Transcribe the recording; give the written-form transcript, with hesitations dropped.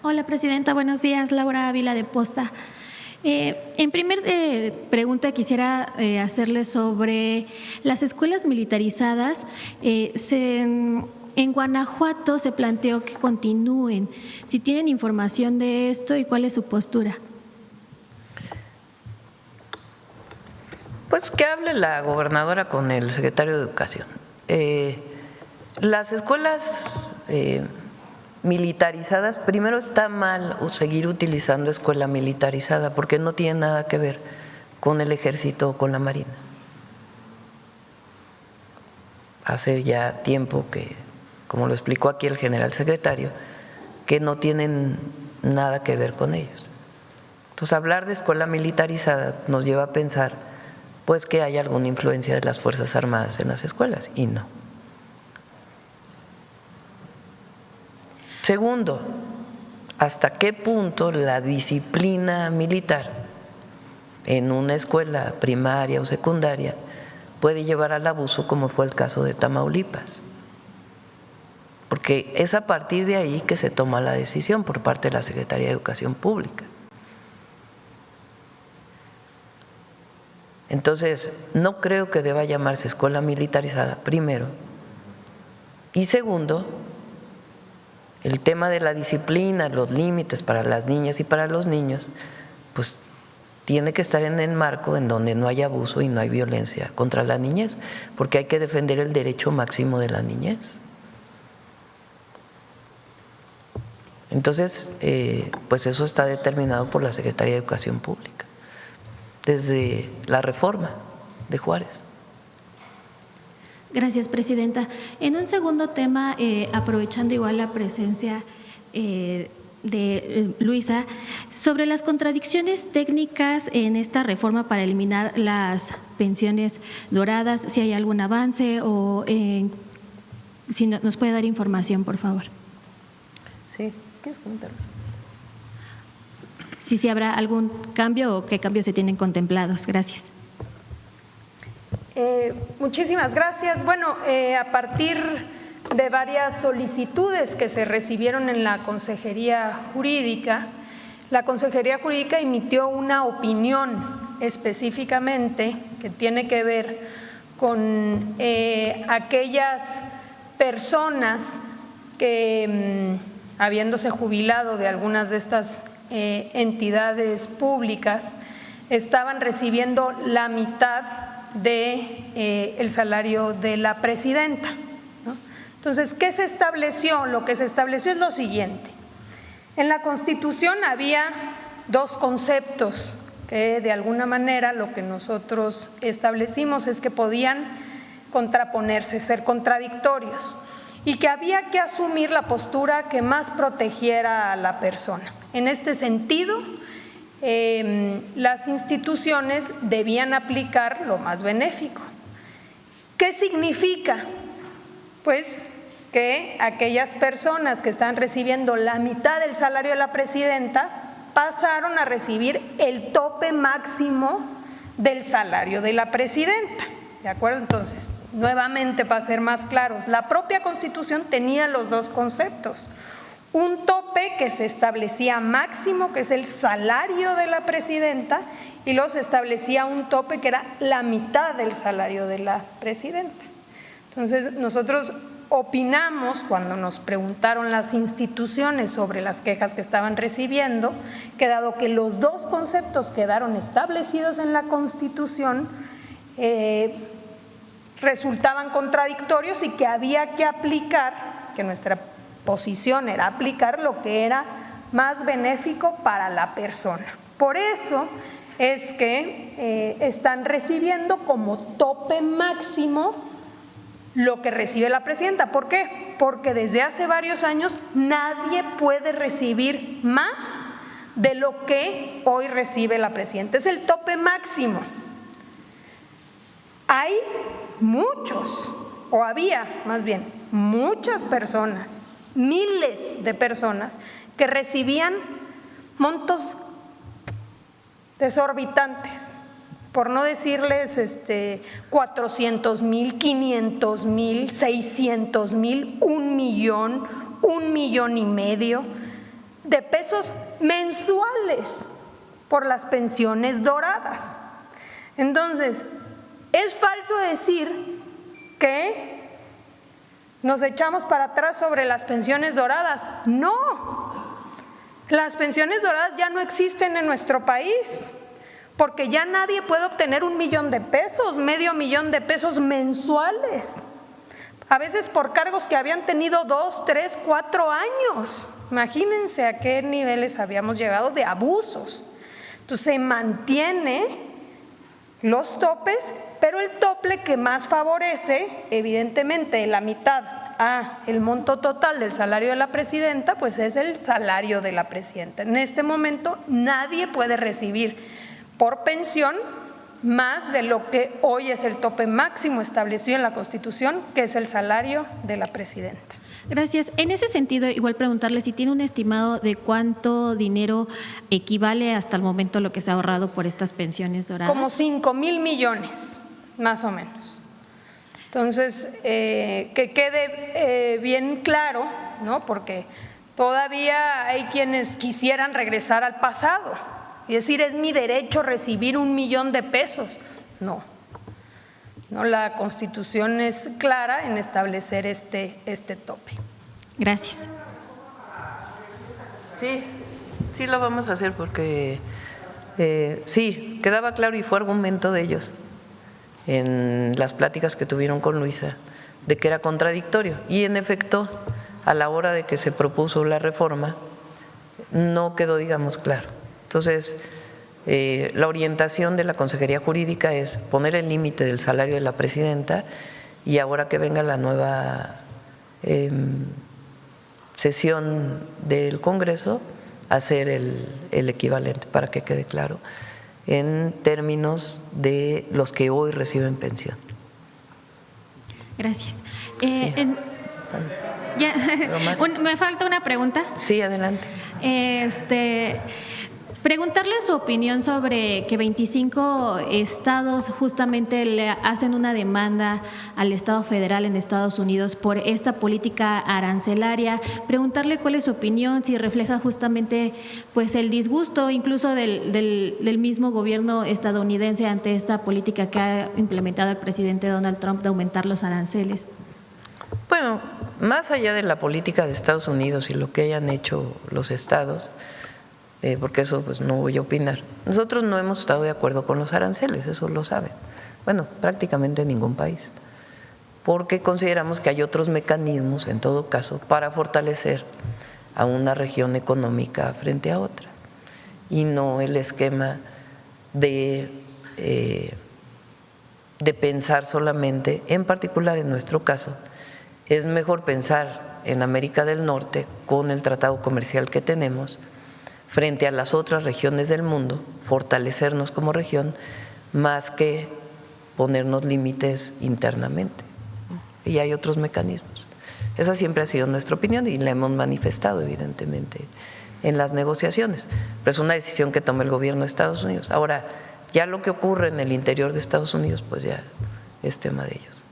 Hola, presidenta. Buenos días. Laura Ávila de Posta. En primer pregunta quisiera hacerle sobre las escuelas militarizadas. En Guanajuato se planteó que continúen. Si tienen información de esto y cuál es su postura. Pues que hable la gobernadora con el secretario de Educación. Las escuelas militarizadas, primero está mal seguir utilizando escuela militarizada porque no tiene nada que ver con el ejército o con la marina. Hace ya tiempo que, como lo explicó aquí el general secretario, que no tienen nada que ver con ellos. Entonces, hablar de escuela militarizada nos lleva a pensar pues que hay alguna influencia de las Fuerzas Armadas en las escuelas, y no. Segundo, ¿hasta qué punto la disciplina militar en una escuela primaria o secundaria puede llevar al abuso, como fue el caso de Tamaulipas? Porque es a partir de ahí que se toma la decisión por parte de la Secretaría de Educación Pública. Entonces, no creo que deba llamarse escuela militarizada, primero. Y segundo, el tema de la disciplina, los límites para las niñas y para los niños, pues tiene que estar en el marco en donde no hay abuso y no hay violencia contra la niñez, porque hay que defender el derecho máximo de la niñez. Entonces, pues eso está determinado por la Secretaría de Educación Pública, desde la reforma de Juárez. Gracias, presidenta. En un segundo tema, aprovechando igual la presencia de Luisa, sobre las contradicciones técnicas en esta reforma para eliminar las pensiones doradas, si hay algún avance o si nos puede dar información, por favor. Sí, ¿quieres comentarlo? Si habrá algún cambio o qué cambios se tienen contemplados. Gracias. Muchísimas gracias. Bueno, a partir de varias solicitudes que se recibieron en la Consejería Jurídica, la Consejería Jurídica emitió una opinión específicamente que tiene que ver con aquellas personas que, habiéndose jubilado de algunas de estas entidades públicas, estaban recibiendo la mitad de el salario de la presidenta, ¿no? Entonces, ¿qué se estableció? Lo que se estableció es lo siguiente. En la Constitución había dos conceptos que de alguna manera lo que nosotros establecimos es que podían contraponerse, ser contradictorios, y que había que asumir la postura que más protegiera a la persona. En este sentido, las instituciones debían aplicar lo más benéfico. ¿Qué significa? Pues que aquellas personas que están recibiendo la mitad del salario de la presidenta pasaron a recibir el tope máximo del salario de la presidenta, ¿de acuerdo? Entonces, nuevamente, para ser más claros, la propia Constitución tenía los dos conceptos. Un tope que se establecía máximo, que es el salario de la presidenta, y luego se establecía un tope que era la mitad del salario de la presidenta. Entonces, nosotros opinamos, cuando nos preguntaron las instituciones sobre las quejas que estaban recibiendo, que dado que los dos conceptos quedaron establecidos en la Constitución, resultaban contradictorios y que había que aplicar, que nuestra posición era aplicar lo que era más benéfico para la persona. Por eso es que están recibiendo como tope máximo lo que recibe la presidenta. ¿Por qué? Porque desde hace varios años nadie puede recibir más de lo que hoy recibe la presidenta. Es el tope máximo. Hay muchos, o había más bien, muchas personas, miles de personas que recibían montos desorbitantes, por no decirles 400,000, 500,000, 600,000, 1,000,000, 1,5 millones, de pesos mensuales por las pensiones doradas. Entonces, es falso decir que nos echamos para atrás sobre las pensiones doradas. No, las pensiones doradas ya no existen en nuestro país, porque ya nadie puede obtener 1 millón de pesos, medio millón de pesos mensuales, a veces por cargos que habían tenido 2, 3, 4 años. Imagínense a qué niveles habíamos llegado de abusos. Entonces se mantiene los topes, pero el tope que más favorece, evidentemente la mitad a el monto total del salario de la presidenta, pues es el salario de la presidenta. En este momento nadie puede recibir por pensión más de lo que hoy es el tope máximo establecido en la Constitución, que es el salario de la presidenta. Gracias. En ese sentido, igual preguntarle si tiene un estimado de cuánto dinero equivale hasta el momento lo que se ha ahorrado por estas pensiones doradas. Como 5,000 millones, más o menos. Entonces, que quede bien claro, ¿no? Porque todavía hay quienes quisieran regresar al pasado y decir, es mi derecho recibir 1 millón de pesos. No, la Constitución es clara en establecer este tope. Gracias. Sí lo vamos a hacer porque sí, quedaba claro y fue argumento de ellos en las pláticas que tuvieron con Luisa, de que era contradictorio. Y en efecto, a la hora de que se propuso la reforma, no quedó, digamos, claro. Entonces, la orientación de la Consejería Jurídica es poner el límite del salario de la presidenta y ahora que venga la nueva sesión del Congreso, hacer el equivalente para que quede claro en términos de los que hoy reciben pensión. Gracias. Me falta una pregunta. Sí, adelante. Preguntarle su opinión sobre que 25 estados justamente le hacen una demanda al Estado federal en Estados Unidos por esta política arancelaria. Preguntarle cuál es su opinión, si refleja justamente pues el disgusto incluso del mismo gobierno estadounidense ante esta política que ha implementado el presidente Donald Trump de aumentar los aranceles. Bueno, más allá de la política de Estados Unidos y lo que hayan hecho los estados, porque eso pues no voy a opinar. Nosotros no hemos estado de acuerdo con los aranceles, eso lo saben. Bueno, prácticamente ningún país, porque consideramos que hay otros mecanismos, en todo caso, para fortalecer a una región económica frente a otra, y no el esquema de pensar solamente, en particular en nuestro caso, es mejor pensar en América del Norte con el tratado comercial que tenemos, frente a las otras regiones del mundo, fortalecernos como región, más que ponernos límites internamente. Y hay otros mecanismos. Esa siempre ha sido nuestra opinión y la hemos manifestado, evidentemente, en las negociaciones. Pero es una decisión que toma el gobierno de Estados Unidos. Ahora, ya lo que ocurre en el interior de Estados Unidos, pues ya es tema de ellos.